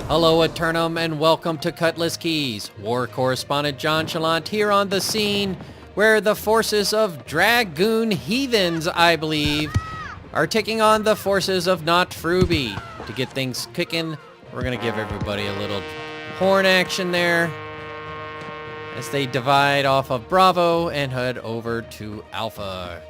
Hello, Eternum, and welcome to Cutlass Keys. War correspondent JChalant here on the scene where the forces of Dragoon Heathens, I believe, are taking on the forces of Not Fruby. To get things kicking, we're going to give everybody a little horn action there as they divide off of Bravo and head over to Alpha.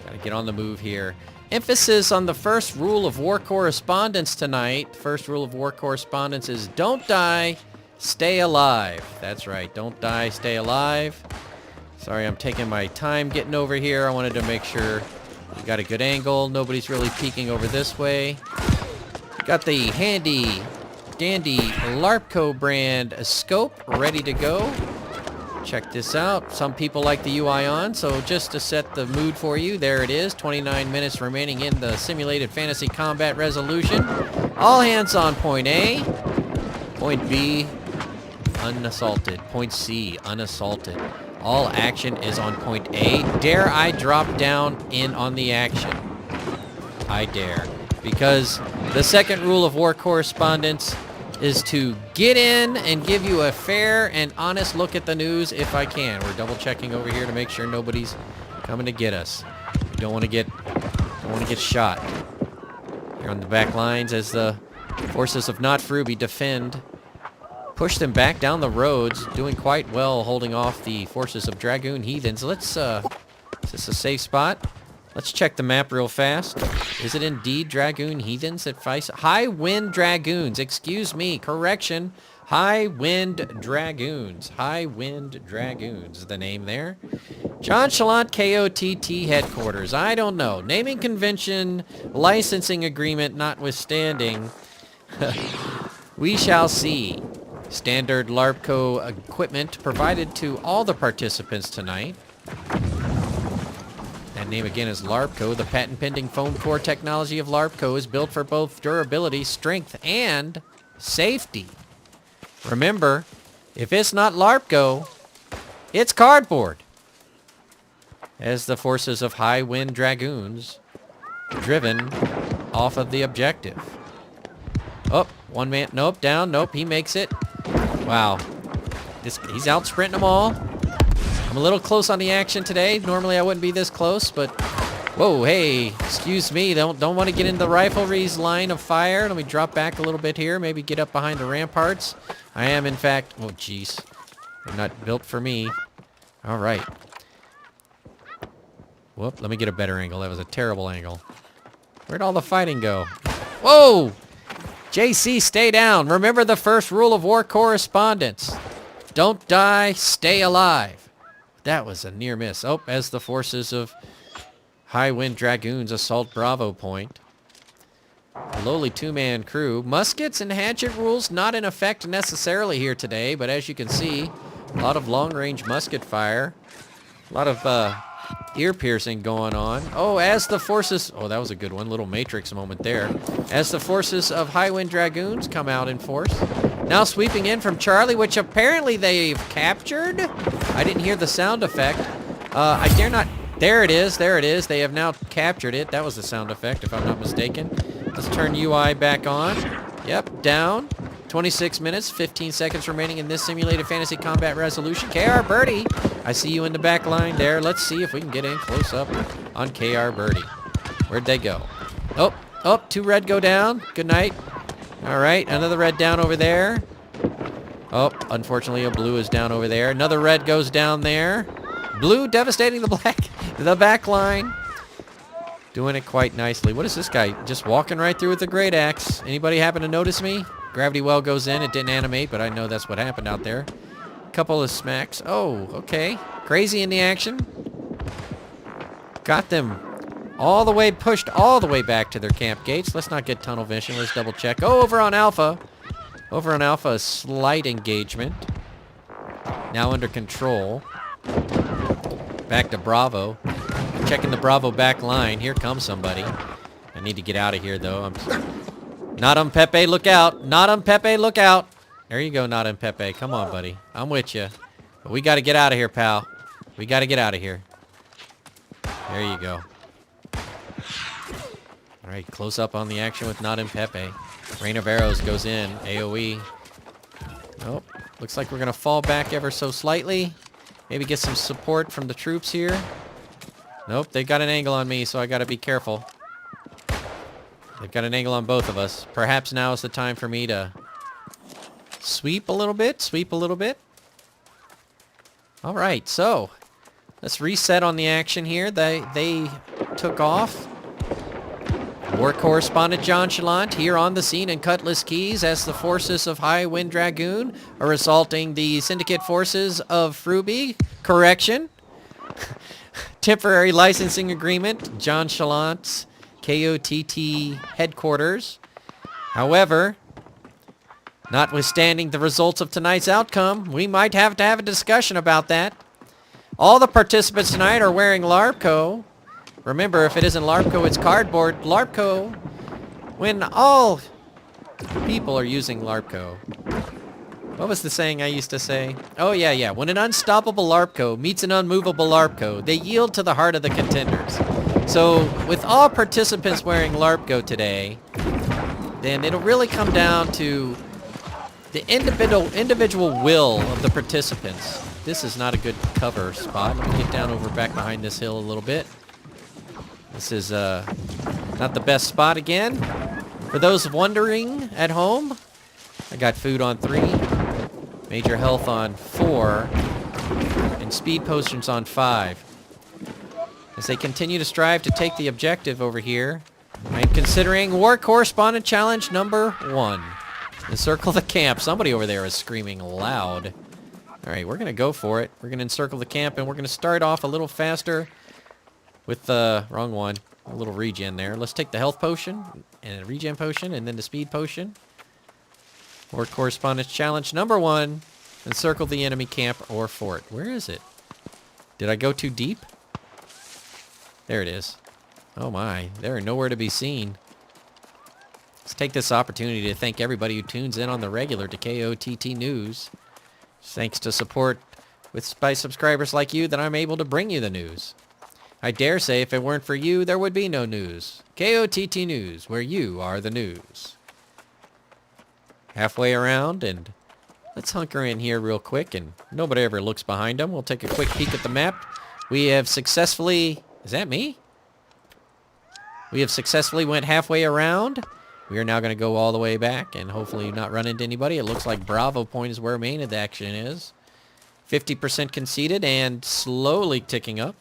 Got to get on the move here. Emphasis on the first rule of war correspondence tonight. First rule of war correspondence is don't die, stay alive. That's right, don't die, stay alive. Sorry, I'm taking my time getting over here. I wanted to make sure we got a good angle. Nobody's really peeking over this way. Got the handy dandy LARPCO brand scope ready to go. Check this out. Some people like the UI on, so just to set the mood for you, there it is. 29 minutes remaining in the simulated fantasy combat resolution. All hands on point A. Point B, unassaulted. Point C, unassaulted. All action is on point A. Dare I drop down in on the action? I dare. Because the second rule of war correspondence is to get in and give you a fair and honest look at the news if I can. We're double checking over here to make sure nobody's coming to get us. We don't want to get shot. Here on the back lines as the forces of Not Fruby defend. Push them back down the roads, doing quite well holding off the forces of Dragoon Heathens. Let's is this a safe spot? Let's check the map real fast. Is it indeed Dragoon Heathens that fight? High Wind Dragoons. Excuse me. Correction. High Wind Dragoons. High Wind Dragoons is the name there. JChalant KOTT headquarters. I don't know. Naming convention, licensing agreement notwithstanding. We shall see. Standard LARPCO equipment provided to all the participants tonight. That name again is LARPCO. The patent-pending foam core technology of LARPCO is built for both durability, strength, and safety. Remember, if it's not LARPCO, it's cardboard. As the forces of High Wind Dragoons driven off of the objective. Oh, one man. Nope, down. Nope, he makes it. Wow. He's out sprinting them all. I'm a little close on the action today. Normally I wouldn't be this close, but whoa, hey, excuse me. Don't want to get into the riflery's line of fire. Let me drop back a little bit here. Maybe get up behind the ramparts. I am, in fact. Oh, jeez. They're not built for me. All right. Whoop. Let me get a better angle. That was a terrible angle. Where'd all the fighting go? Whoa! JC, stay down. Remember the first rule of war correspondence. Don't die, stay alive. That was a near miss. Oh, as the forces of High Wind Dragoons assault Bravo Point. A lowly two-man crew. Muskets and hatchet rules not in effect necessarily here today, but as you can see, a lot of long-range musket fire. A lot of ear-piercing going on. Oh, as the forces... Oh, that was a good one. Little Matrix moment there. As the forces of High Wind Dragoons come out in force. Now sweeping in from Charlie, which apparently they've captured. I didn't hear the sound effect. I dare not... There it is. There it is. They have now captured it. That was the sound effect, if I'm not mistaken. Let's turn UI back on. Yep, down. 26 minutes, 15 seconds remaining in this simulated fantasy combat resolution. KR Birdie, I see you in the back line there. Let's see if we can get in close up on KR Birdie. Where'd they go? Oh, two red go down. Good night. All right, another red down over there. Oh, unfortunately a blue is down over there. Another red goes down there. Blue devastating the back line. Doing it quite nicely. What is this guy? Just walking right through with the great axe. Anybody happen to notice me? Gravity well goes in. It didn't animate, but I know that's what happened out there. Couple of smacks. Oh, okay. Crazy in the action. Got them all the way, pushed all the way back to their camp gates. Let's not get tunnel vision. Let's double check. Oh, over on Alpha. Over on Alpha, a slight engagement. Now under control. Back to Bravo. Checking the Bravo back line. Here comes somebody. I need to get out of here, though. Not on Pepe, look out. Not on Pepe, look out. There you go, not on Pepe. Come on, buddy. I'm with you. But we got to get out of here, pal. We got to get out of here. There you go. All right, close up on the action with Not in Pepe. Rain of Arrows goes in. AoE. Nope. Looks like we're going to fall back ever so slightly. Maybe get some support from the troops here. Nope, they got an angle on me, so I got to be careful. They've got an angle on both of us. Perhaps now is the time for me to sweep a little bit. Sweep a little bit. All right, so let's reset on the action here. They took off. War correspondent JChalant here on the scene in Cutlass Keys as the forces of High Wind Dragoon are assaulting the Syndicate forces of Fruby. Correction. Temporary licensing agreement. JChalant's KOTT headquarters. However, notwithstanding the results of tonight's outcome, we might have to have a discussion about that. All the participants tonight are wearing LARPCO. Remember, if it isn't LARPCO, it's cardboard. LARPCO, when all people are using LARPCO. What was the saying I used to say? Oh, yeah. When an unstoppable LARPCO meets an unmovable LARPCO, they yield to the heart of the contenders. So, with all participants wearing LARPCO today, then it'll really come down to the individual will of the participants. This is not a good cover spot. Let me get down over back behind this hill a little bit. This is not the best spot again. For those wondering at home, I got food on 3, major health on 4, and speed potions on 5. As they continue to strive to take the objective over here, I'm considering War Correspondent Challenge number 1. Encircle the camp. Somebody over there is screaming loud. Alright, we're going to go for it. We're going to encircle the camp, and we're going to start off a little faster with the wrong one. A little regen there. Let's take the health potion and a regen potion and then the speed potion. War Correspondence Challenge number 1. Encircle the enemy camp or fort. Where is it? Did I go too deep? There it is. Oh my, they're nowhere to be seen. Let's take this opportunity to thank everybody who tunes in on the regular to KOTT News. Thanks to support by subscribers like you that I'm able to bring you the news. I dare say if it weren't for you, there would be no news. KOTT News, where you are the news. Halfway around, and let's hunker in here real quick, and nobody ever looks behind them. We'll take a quick peek at the map. We have successfully... Is that me? We have successfully went halfway around. We are now going to go all the way back and hopefully not run into anybody. It looks like Bravo Point is where main of the action is. 50% conceded and slowly ticking up.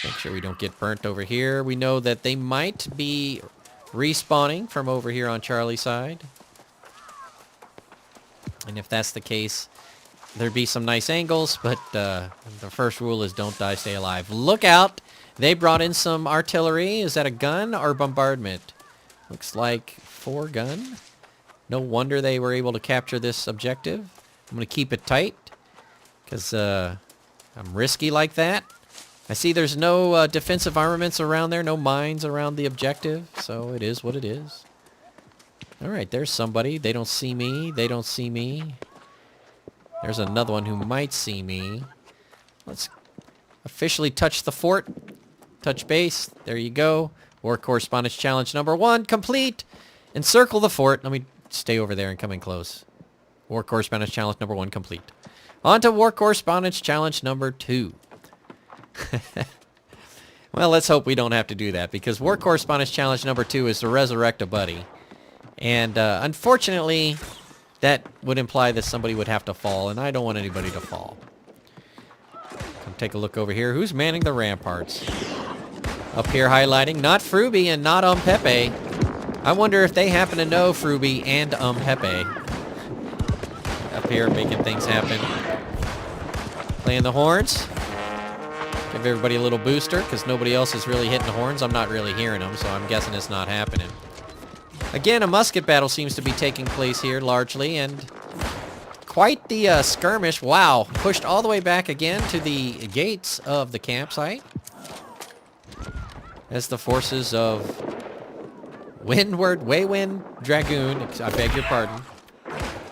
Make sure we don't get burnt over here. We know that they might be respawning from over here on Charlie's side. And if that's the case, there'd be some nice angles, but the first rule is don't die, stay alive. Look out! They brought in some artillery. Is that a gun or bombardment? Looks like 4 gun. No wonder they were able to capture this objective. I'm going to keep it tight because I'm risky like that. I see there's no defensive armaments around there, no mines around the objective, so it is what it is. Alright, there's somebody. They don't see me. They don't see me. There's another one who might see me. Let's officially touch the fort. Touch base. There you go. War Correspondence Challenge number 1 complete. Encircle the fort. Let me stay over there and come in close. War Correspondence Challenge number 1 complete. On to War Correspondence Challenge number 2. Well, let's hope we don't have to do that, because War Correspondence Challenge number 2 is to resurrect a buddy. And unfortunately, that would imply that somebody would have to fall, and I don't want anybody to fall. Come take a look over here. Who's manning the ramparts? Up here highlighting, not Fruby and not Pepe. I wonder if they happen to know Fruby and Pepe. Up here making things happen. Playing the horns. Give everybody a little booster, because nobody else is really hitting the horns. I'm not really hearing them, so I'm guessing it's not happening. Again, a musket battle seems to be taking place here largely, and quite the skirmish. Wow, pushed all the way back again to the gates of the campsite. As the forces of Waywind Dragoon, I beg your pardon,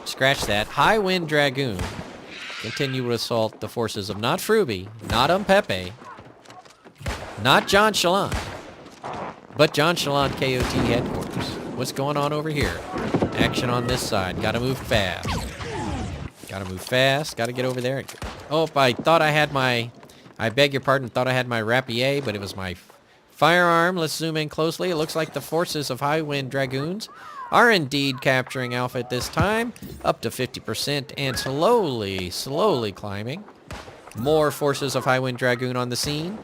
scratch that, High Wind Dragoon, continue to assault the forces of not Fruby, not Pepe, not JChalant, but JChalant KOT headquarters. What's going on over here? Action on this side. Gotta move fast. Gotta move fast. Gotta get over there. Oh, I thought I had my... I beg your pardon, thought I had my rapier, but it was my firearm. Let's zoom in closely. It looks like the forces of Highwind Dragoons are indeed capturing Alpha at this time. Up to 50% and slowly climbing. More forces of Highwind Dragoon on the scene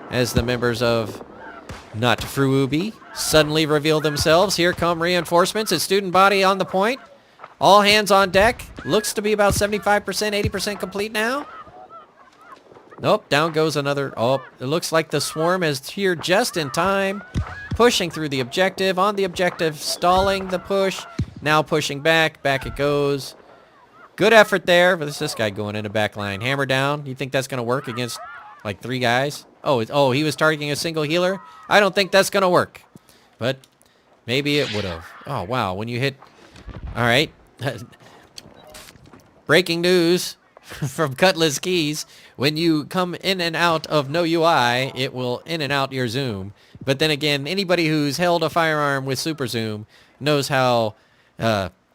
as the members of Not Fruubi suddenly reveal themselves. Here come reinforcements. It's student body on the point. All hands on deck. Looks to be about 75%, 80% complete now. Nope, down goes another. Oh, it looks like the swarm is here just in time. Pushing through the objective. On the objective, stalling the push. Now pushing back. Back it goes. Good effort there. But this guy going in the back line. Hammer down. You think that's going to work against like 3 guys? Oh, he was targeting a single healer? I don't think that's going to work. But maybe it would have. Oh, wow. When you hit... All right. Breaking news from Cutlass Keys. When you come in and out of no UI, it will in and out your zoom. But then again, anybody who's held a firearm with super zoom knows how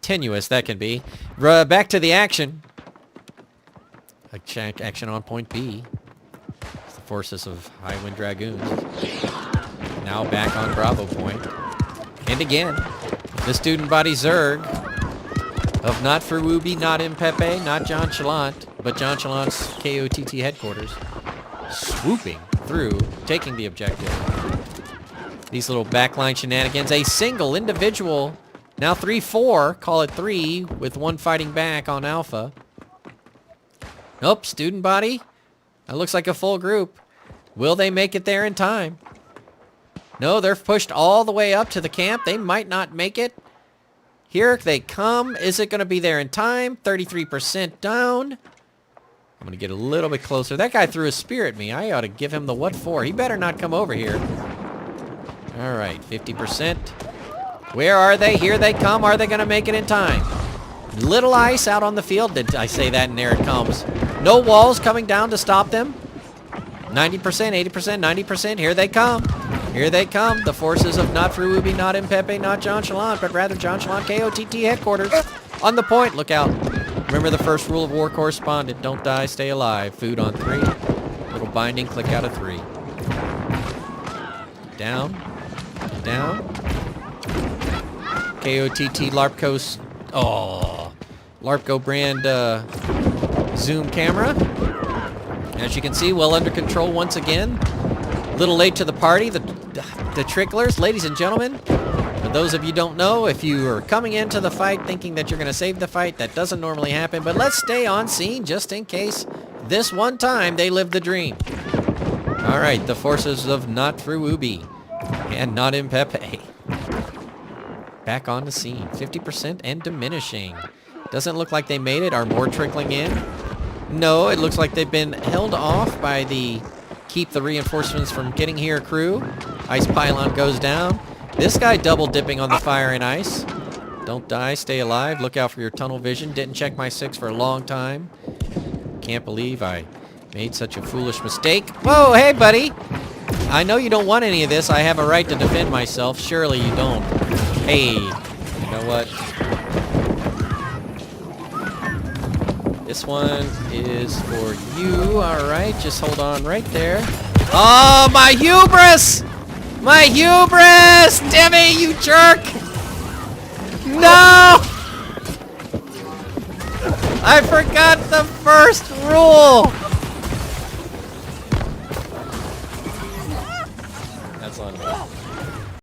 tenuous that can be. Back to the action. Action on point B. It's the forces of Highwind Dragoons. Now back on Bravo point. And again, the student body Zerg of Not Fruubi, not Impepe, not JChalant, but JChalant's KOTT headquarters. Swooping through, taking the objective. These little backline shenanigans. A single individual, now 3-4, call it 3, with 1 fighting back on Alpha. Nope, student body. That looks like a full group. Will they make it there in time? No, they're pushed all the way up to the camp. They might not make it. Here they come. Is it going to be there in time? 33% down. I'm going to get a little bit closer. That guy threw a spear at me. I ought to give him the what for. He better not come over here. All right, 50%. Where are they? Here they come. Are they going to make it in time? Little ice out on the field. Did I say that? And there it comes. No walls coming down to stop them. 90%, 80%, 90%. Here they come. Here they come. The forces of Not Fruubi, not Impepe, not JChalant, but rather JChalant KOTT headquarters. On the point. Look out. Remember the first rule of War Correspondent. Don't die, stay alive. Food on 3. Little binding. Click out of 3. Down. Down. KOTT LARPCO. Oh. LARPCO brand zoom camera. As you can see, well under control once again. A little late to the party. The tricklers, ladies and gentlemen. For those of you who don't know, if you are coming into the fight thinking that you're going to save the fight, that doesn't normally happen. But let's stay on scene just in case this one time they live the dream. All right, the forces of Not Fruubi and not Impepe. Back on the scene. 50% and diminishing. Doesn't look like they made it. Are more trickling in? No, it looks like they've been held off by the keep the reinforcements from getting here crew. Ice pylon goes down. This guy double dipping on the fire and ice. Don't die, stay alive. Look out for your tunnel vision. Didn't check my 6 for a long time. Can't believe I made such a foolish mistake. Whoa, hey buddy. I know you don't want any of this. I have a right to defend myself. Surely you don't. Hey, you know what? This one is for you. All right, just hold on right there. Oh, my hubris! My hubris! Timmy, you jerk! No! I forgot the first rule! That's on me.